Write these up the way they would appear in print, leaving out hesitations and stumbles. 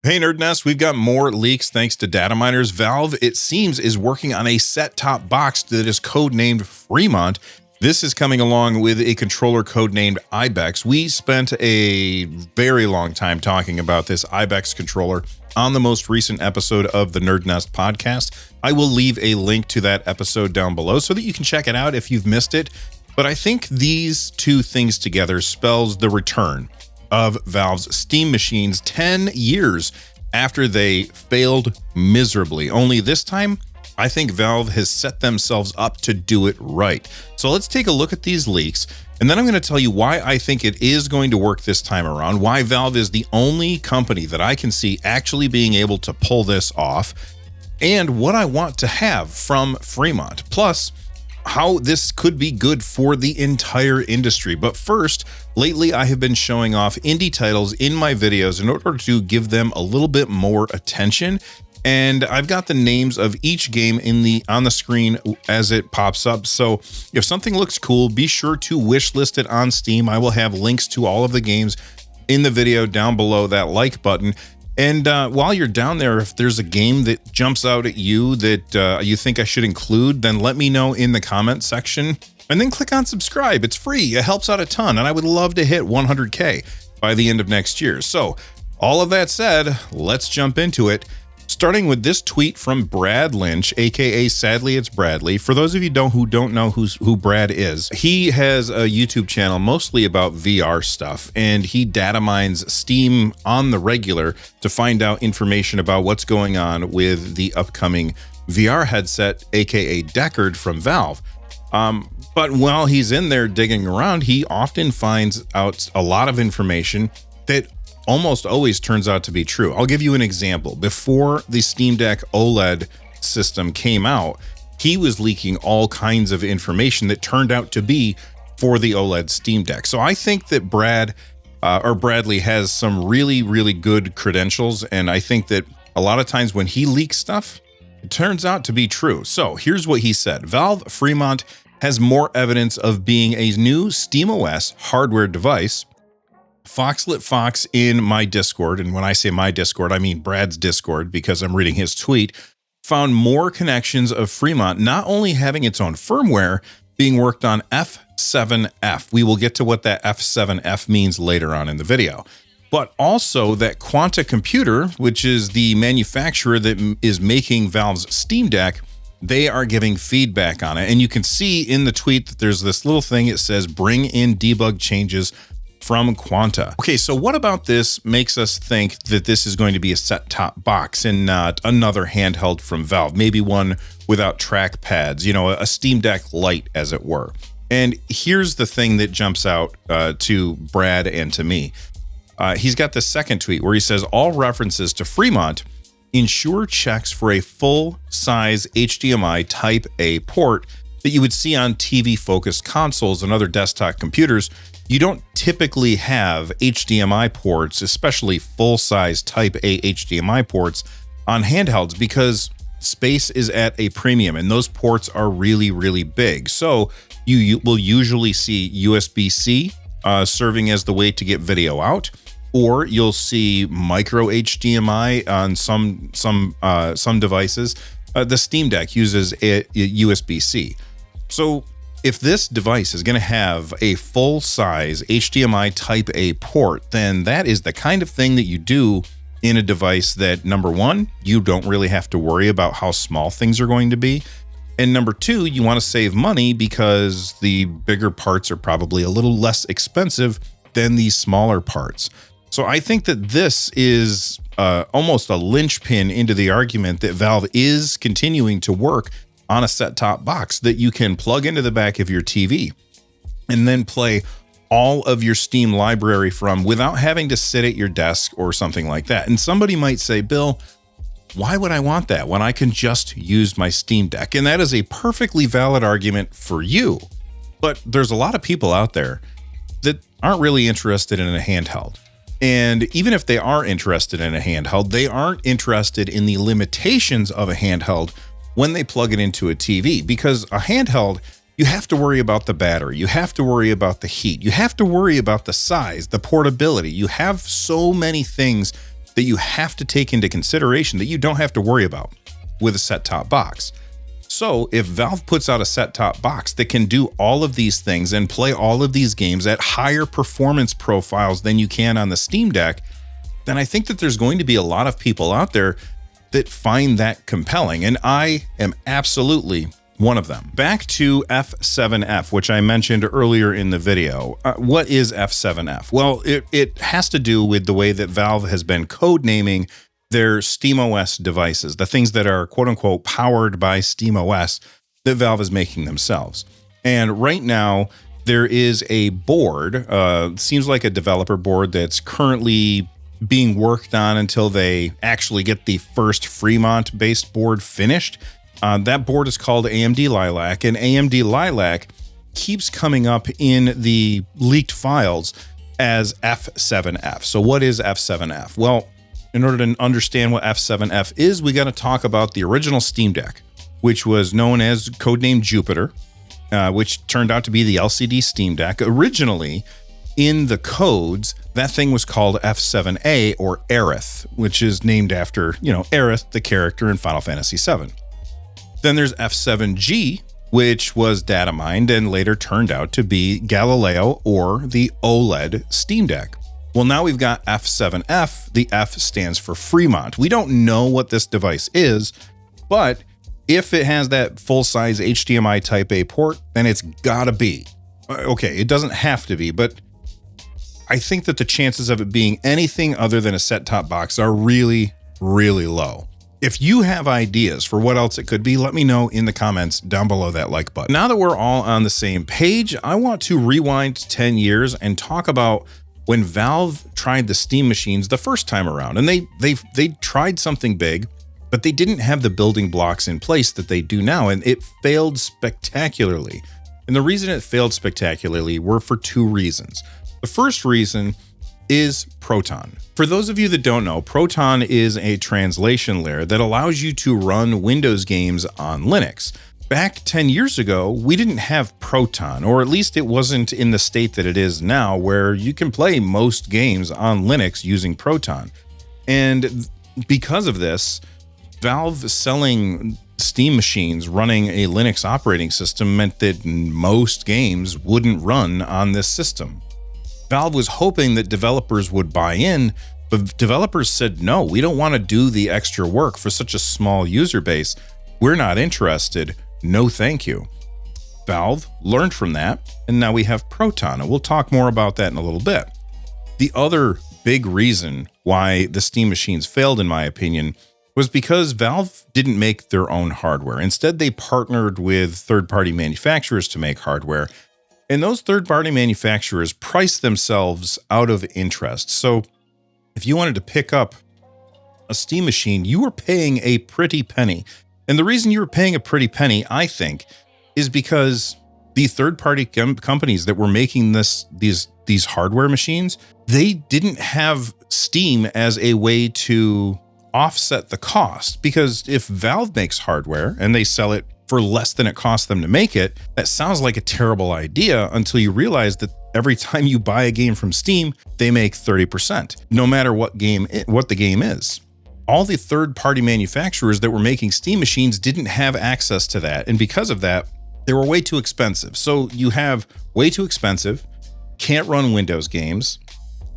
Hey, NerdNest, we've got more leaks thanks to data miners. Valve, it seems, is working on a set-top box that is codenamed Fremont. This is coming along with a controller codenamed Ibex. We spent a very long time talking about this Ibex controller on the most recent episode of the NerdNest podcast. I will leave a link to that episode down below so that you can check it out if you've missed it. But I think these two things together spells the return of Valve's Steam machines 10 years after they failed miserably. Only this time, I think Valve has set themselves up to do it right. So let's take a look at these leaks, and then I'm going to tell you why I think it is going to work this time around, why Valve is the only company that I can see actually being able to pull this off, and what I want to have from Fremont. Plus, how this could be good for the entire industry. But first, lately I have been showing off indie titles in my videos in order to give them a little bit more attention. And I've got the names of each game on the screen as it pops up. So if something looks cool, be sure to wish list it on Steam. I will have links to all of the games in the video down below that like button. And while you're down there, if there's a game that jumps out at you that you think I should include, then let me know in the comment section. And then click on subscribe. It's free. It helps out a ton. And I would love to hit 100K by the end of next year. So all of that said, let's jump into it. Starting with this tweet from Brad Lynch, aka Sadly It's Bradley. For those of you who don't know who Brad is, he has a YouTube channel mostly about VR stuff, and he data mines Steam on the regular to find out information about what's going on with the upcoming VR headset, aka Deckard from Valve. But while he's in there digging around, he often finds out a lot of information that almost always turns out to be true. I'll give you an example. Before the Steam Deck OLED system came out, he was leaking all kinds of information that turned out to be for the OLED Steam Deck. So I think that Bradley has some really, really good credentials, and I think that a lot of times when he leaks stuff, it turns out to be true. So here's what he said. Valve Fremont has more evidence of being a new SteamOS hardware device. Foxlit Fox in my Discord, and when I say my Discord, I mean Brad's Discord because I'm reading his tweet, found more connections of Fremont not only having its own firmware being worked on F7F. We will get to what that F7F means later on in the video. But also that Quanta Computer, which is the manufacturer that is making Valve's Steam Deck, they are giving feedback on it. And you can see in the tweet that there's this little thing. It says, bring in debug changes from Quanta. Okay, so what about this makes us think that this is going to be a set-top box and not another handheld from Valve, maybe one without track pads, you know, a Steam Deck Lite, as it were. And here's the thing that jumps out to Brad and to me. He's got the second tweet where he says, all references to Fremont ensure checks for a full-size HDMI Type A port that you would see on TV-focused consoles and other desktop computers. You don't typically have HDMI ports, especially full-size Type A HDMI ports, on handhelds because space is at a premium, and those ports are really, really big. So you will usually see USB-C serving as the way to get video out, or you'll see micro HDMI on some devices. The Steam Deck uses a USB-C. So if this device is going to have a full-size HDMI Type A port, then that is the kind of thing that you do in a device that, number one, you don't really have to worry about how small things are going to be. And number two, you want to save money because the bigger parts are probably a little less expensive than these smaller parts. So I think that this is almost a linchpin into the argument that Valve is continuing to work on a set-top box that you can plug into the back of your TV and then play all of your Steam library from without having to sit at your desk or something like that. And somebody might say, Bill, why would I want that when I can just use my Steam Deck? And that is a perfectly valid argument for you. But there's a lot of people out there that aren't really interested in a handheld. And even if they are interested in a handheld, they aren't interested in the limitations of a handheld when they plug it into a TV, because a handheld, you have to worry about the battery, you have to worry about the heat, you have to worry about the size, the portability. You have so many things that you have to take into consideration that you don't have to worry about with a set-top box. So if Valve puts out a set-top box that can do all of these things and play all of these games at higher performance profiles than you can on the Steam Deck, then I think that there's going to be a lot of people out there that find that compelling, and I am absolutely one of them. Back to F7F, which I mentioned earlier in the video. What is F7F? Well, it has to do with the way that Valve has been code-naming their SteamOS devices, the things that are quote-unquote powered by SteamOS that Valve is making themselves. And right now, there is a board, seems like a developer board that's currently being worked on until they actually get the first Fremont-based board finished. That board is called AMD Lilac, and AMD Lilac keeps coming up in the leaked files as F7F. So what is F7F? Well, in order to understand what F7F is, we got to talk about the original Steam Deck, which was known as codenamed Jupiter, which turned out to be the LCD Steam Deck. Originally, in the codes, that thing was called F7A or Aerith, which is named after, Aerith, the character in Final Fantasy VII. Then there's F7G, which was data mined and later turned out to be Galileo or the OLED Steam Deck. Well, now we've got F7F. The F stands for Fremont. We don't know what this device is, but if it has that full-size HDMI Type A port, then it's gotta be. Okay, it doesn't have to be, but I think that the chances of it being anything other than a set-top box are really, really low. If you have ideas for what else it could be, let me know in the comments down below that like button. Now that we're all on the same page, I want to rewind 10 years and talk about when Valve tried the Steam machines the first time around. And they tried something big, but they didn't have the building blocks in place that they do now, and it failed spectacularly. And the reason it failed spectacularly were for two reasons. The first reason is Proton. For those of you that don't know, Proton is a translation layer that allows you to run Windows games on Linux. Back 10 years ago, we didn't have Proton, or at least it wasn't in the state that it is now, where you can play most games on Linux using Proton. And because of this, Valve selling Steam machines running a Linux operating system meant that most games wouldn't run on this system. Valve was hoping that developers would buy in, but developers said, no, we don't want to do the extra work for such a small user base. We're not interested. No, thank you. Valve learned from that, and now we have Proton, and we'll talk more about that in a little bit. The other big reason why the Steam machines failed, in my opinion, was because Valve didn't make their own hardware. Instead, they partnered with third-party manufacturers to make hardware, and those third-party manufacturers priced themselves out of interest. So if you wanted to pick up a Steam machine, you were paying a pretty penny. And the reason you were paying a pretty penny, I think, is because the third-party companies that were making these hardware machines, they didn't have Steam as a way to offset the cost. Because if Valve makes hardware and they sell it for less than it costs them to make it, that sounds like a terrible idea until you realize that every time you buy a game from Steam, they make 30%, no matter what the game is. All the third-party manufacturers that were making Steam machines didn't have access to that, and because of that, they were way too expensive. So you have way too expensive, can't run Windows games,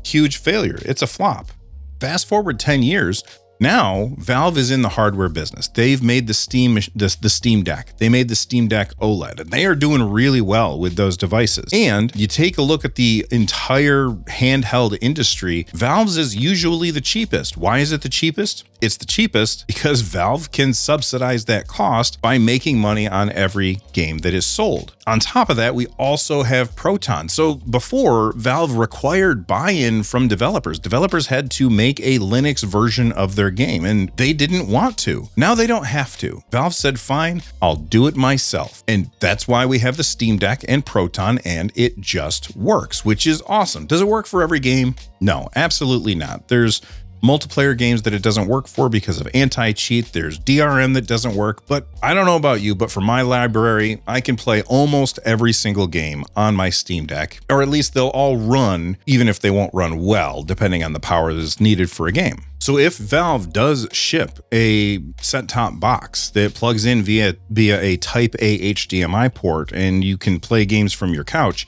huge failure. It's a flop. Fast forward 10 years, now Valve is in the hardware business. They've made the Steam Deck. They made the Steam Deck OLED, and they are doing really well with those devices. And you take a look at the entire handheld industry, Valve's is usually the cheapest. Why is it the cheapest? It's the cheapest because Valve can subsidize that cost by making money on every game that is sold. On top of that, we also have Proton. So before, Valve required buy-in from developers. Developers had to make a Linux version of their game, and they didn't want to. Now they don't have to. Valve said, fine, I'll do it myself. And that's why we have the Steam Deck and Proton, and it just works, which is awesome. Does it work for every game? No, absolutely not. There's multiplayer games that it doesn't work for because of anti-cheat. There's DRM that doesn't work, but I don't know about you, but for my library, I can play almost every single game on my Steam Deck, or at least they'll all run, even if they won't run well, depending on the power that is needed for a game. So if Valve does ship a set-top box that plugs in via a Type A HDMI port and you can play games from your couch,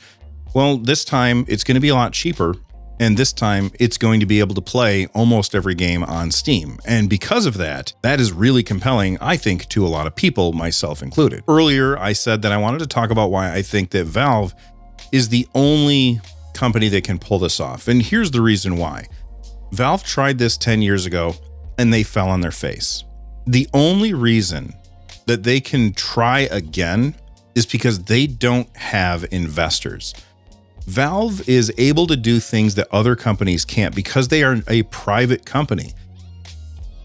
well, this time it's going to be a lot cheaper. And this time it's going to be able to play almost every game on Steam. And because of that, that is really compelling, I think, to a lot of people, myself included. Earlier, I said that I wanted to talk about why I think that Valve is the only company that can pull this off. And here's the reason why. Valve tried this 10 years ago and they fell on their face. The only reason that they can try again is because they don't have investors. Valve is able to do things that other companies can't because they are a private company.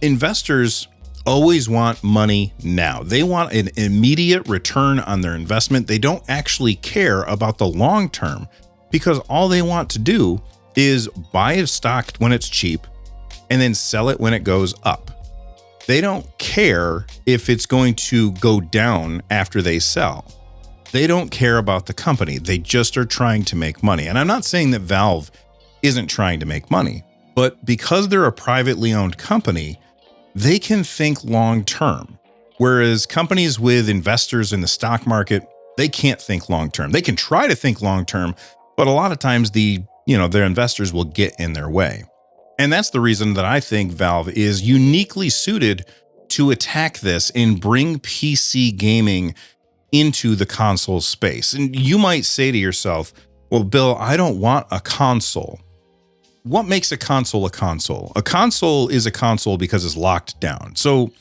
Investors always want money now. They want an immediate return on their investment. They don't actually care about the long term because all they want to do is buy a stock when it's cheap and then sell it when it goes up. They don't care if it's going to go down after they sell. They don't care about the company. They just are trying to make money. And I'm not saying that Valve isn't trying to make money, but because they're a privately owned company, they can think long term. Whereas companies with investors in the stock market, they can't think long term. They can try to think long term, but a lot of times their investors will get in their way. And that's the reason that I think Valve is uniquely suited to attack this and bring PC gaming into the console space. And you might say to yourself, well, Bill, I don't want a console. What makes a console a console? A console is a console because it's locked down. So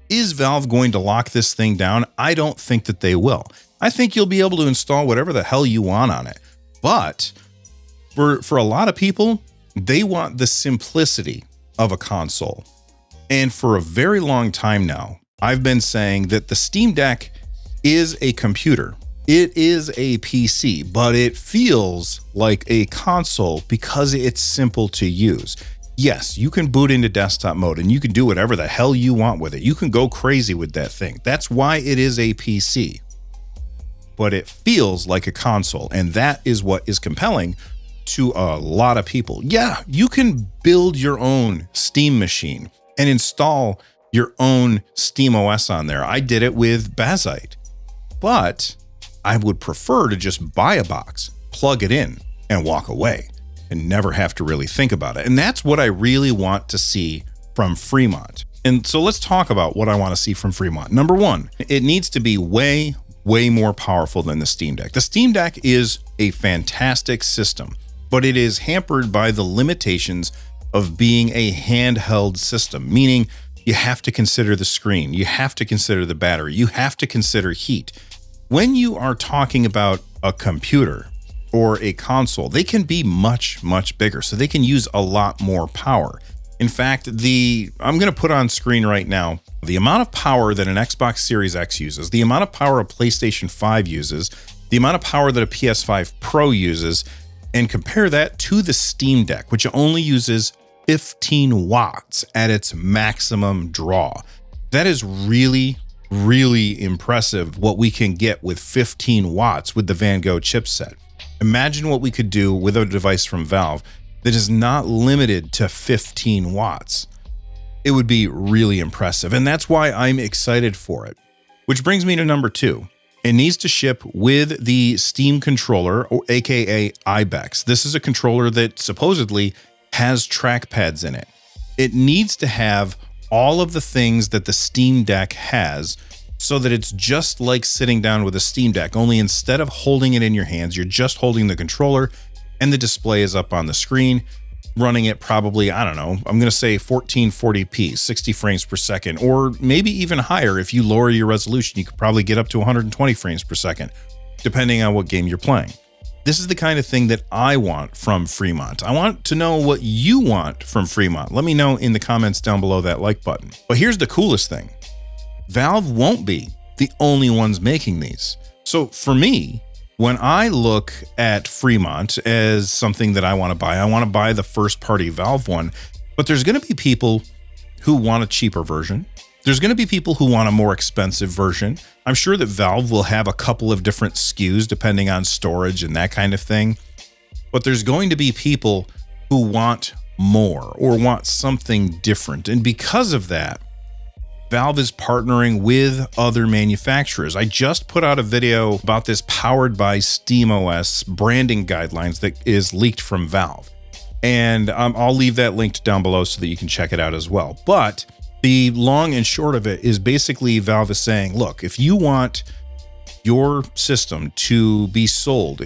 is Valve going to lock this thing down? I don't think that they will. I think you'll be able to install whatever the hell you want on it. But for a lot of people, they want the simplicity of a console. And for a very long time now, I've been saying that the Steam Deck is a computer. It is a PC, but it feels like a console because it's simple to use. Yes, you can boot into desktop mode and you can do whatever the hell you want with it. You can go crazy with that thing. That's why it is a PC. But it feels like a console, and that is what is compelling to a lot of people. Yeah, you can build your own Steam machine and install your own SteamOS on there. I did it with Bazite, but I would prefer to just buy a box, plug it in, and walk away and never have to really think about it. And that's what I really want to see from Fremont. And so let's talk about what I want to see from Fremont. Number one, it needs to be way more powerful than the Steam Deck. The Steam Deck is a fantastic system, but it is hampered by the limitations of being a handheld system, meaning you have to consider the screen, you have to consider the battery, you have to consider heat. When you are talking about a computer or a console, they can be much bigger, so they can use a lot more power. In fact, I'm going to put on screen right now the amount of power that an Xbox Series X uses, the amount of power a PlayStation 5 uses, the amount of power that a PS5 Pro uses, and compare that to the Steam Deck, which only uses 15 watts at its maximum draw. That is really impressive what we can get with 15 watts with the Van Gogh chipset. Imagine what we could do with a device from Valve that is not limited to 15 watts. It would be really impressive, and that's why I'm excited for it. Which brings me to number two. It needs to ship with the Steam controller, or aka ibex. This is a controller that supposedly has trackpads in it. It needs to have all of the things that the Steam Deck has so that it's just like sitting down with a Steam Deck, only instead of holding it in your hands, you're just holding the controller and the display is up on the screen, running it probably, I don't know, I'm going to say 1440p, 60 frames per second, or maybe even higher. If you lower your resolution, you could probably get up to 120 frames per second, depending on what game you're playing. This is the kind of thing that I want from Fremont. I want to know what you want from Fremont. Let me know in the comments down below that like button. But here's the coolest thing. Valve won't be the only ones making these. So for me, when I look at Fremont as something that I want to buy the first party Valve one, but there's going to be people who want a cheaper version. There's going to be people who want a more expensive version. I'm sure that Valve will have a couple of different SKUs depending on storage and that kind of thing. But there's going to be people who want more or want something different. And because of that, Valve is partnering with other manufacturers. I just put out a video about this powered by SteamOS branding guidelines that is leaked from Valve. And I'll leave that linked down below so that you can check it out as well. But the long and short of it is basically Valve is saying, look, if you want your system to be sold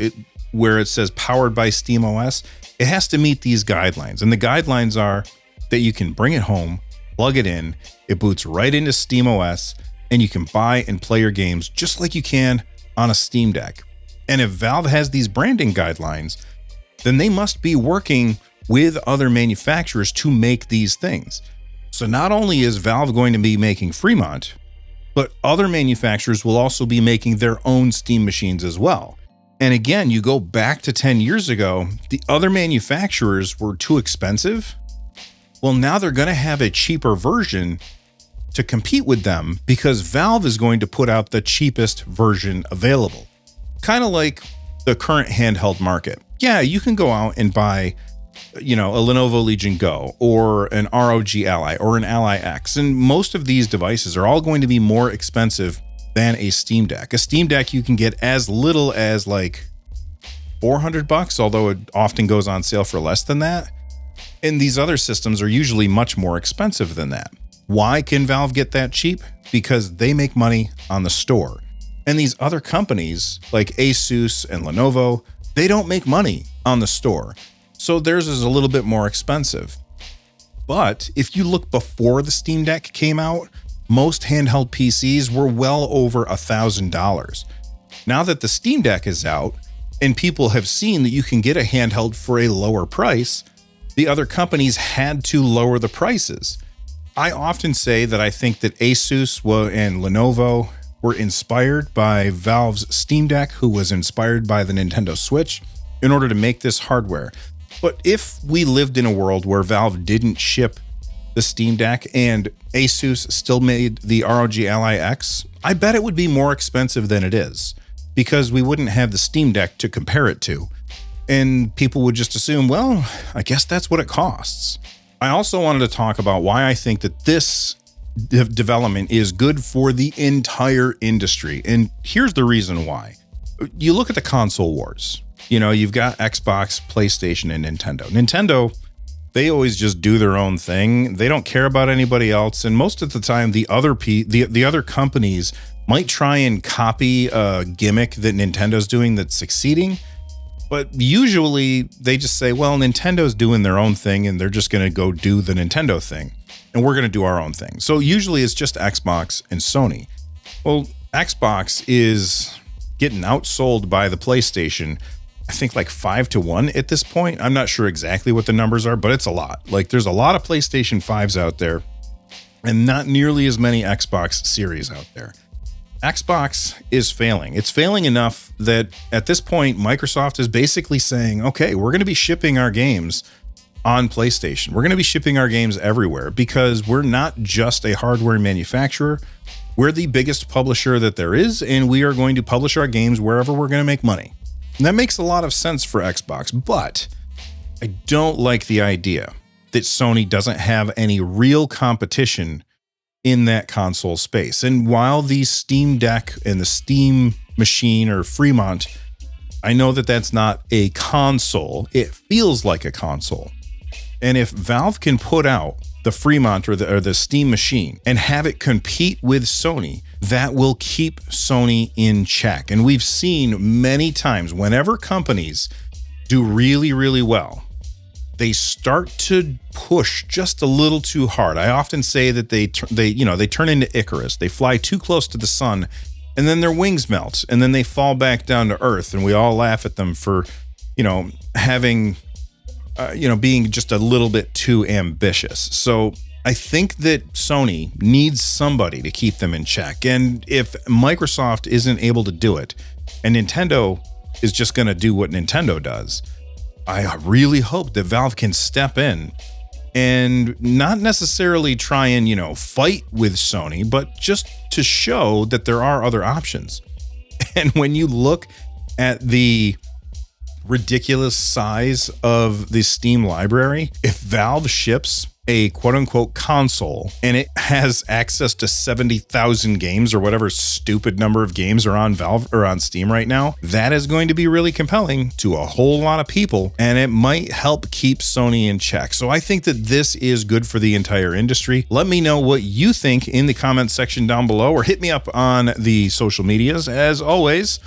where it says powered by SteamOS, it has to meet these guidelines. And the guidelines are that you can bring it home, plug it in, it boots right into SteamOS, and you can buy and play your games just like you can on a Steam Deck. And if Valve has these branding guidelines, then they must be working with other manufacturers to make these things. So not only is Valve going to be making Fremont, but other manufacturers will also be making their own Steam machines as well. And again, you go back to 10 years ago, the other manufacturers were too expensive. Well, now they're going to have a cheaper version to compete with them because Valve is going to put out the cheapest version available. Kind of like the current handheld market. Yeah, you can go out and buy, a Lenovo Legion Go or an ROG Ally or an Ally X. And most of these devices are all going to be more expensive than a Steam Deck. A Steam Deck you can get as little as like $400, although it often goes on sale for less than that. And these other systems are usually much more expensive than that. Why can Valve get that cheap? Because they make money on the store. And these other companies like Asus and Lenovo, they don't make money on the store. So theirs is a little bit more expensive. But if you look before the Steam Deck came out, most handheld PCs were well over $1,000. Now that the Steam Deck is out and people have seen that you can get a handheld for a lower price, the other companies had to lower the prices. I often say that I think that Asus and Lenovo were inspired by Valve's Steam Deck, who was inspired by the Nintendo Switch, in order to make this hardware. But if we lived in a world where Valve didn't ship the Steam Deck and Asus still made the ROG Ally X, I bet it would be more expensive than it is because we wouldn't have the Steam Deck to compare it to. And people would just assume, well, I guess that's what it costs. I also wanted to talk about why I think that this development is good for the entire industry. And here's the reason why. You look at the console wars. You've got Xbox, PlayStation, and Nintendo. Nintendo, they always just do their own thing. They don't care about anybody else. And most of the time, the other companies might try and copy a gimmick that Nintendo's doing that's succeeding. But usually they just say, well, Nintendo's doing their own thing and they're just going to go do the Nintendo thing. And we're going to do our own thing. So usually it's just Xbox and Sony. Well, Xbox is getting outsold by the PlayStation, I think like 5-1 at this point. I'm not sure exactly what the numbers are, but it's a lot. Like there's a lot of PlayStation 5s out there and not nearly as many Xbox Series out there. Xbox is failing. It's failing enough that at this point, Microsoft is basically saying, okay, we're going to be shipping our games on PlayStation. We're going to be shipping our games everywhere because we're not just a hardware manufacturer. We're the biggest publisher that there is, and we are going to publish our games wherever we're going to make money. And that makes a lot of sense for Xbox, but I don't like the idea that Sony doesn't have any real competition in that console space. And while the Steam Deck and the Steam machine or Fremont, I know that that's not a console. It feels like a console. And if Valve can put out the Fremont or the Steam machine and have it compete with Sony, that will keep Sony in check. And we've seen many times whenever companies do really, really well, they start to push just a little too hard. I often say that they turn into Icarus. They fly too close to the sun, and then their wings melt, and then they fall back down to earth, and we all laugh at them for, having, being just a little bit too ambitious. So I think that Sony needs somebody to keep them in check. And if Microsoft isn't able to do it, and Nintendo is just going to do what Nintendo does, I really hope that Valve can step in and not necessarily try and, fight with Sony, but just to show that there are other options. And when you look at the ridiculous size of the Steam library, if Valve ships a quote-unquote console and it has access to 70,000 games or whatever stupid number of games are on Valve or on Steam right now, that is going to be really compelling to a whole lot of people, and it might help keep Sony in check. So I think that this is good for the entire industry. Let me know what you think in the comments section down below, or hit me up on the social medias. As always,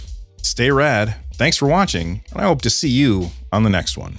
stay rad. Thanks for watching, and I hope to see you on the next one.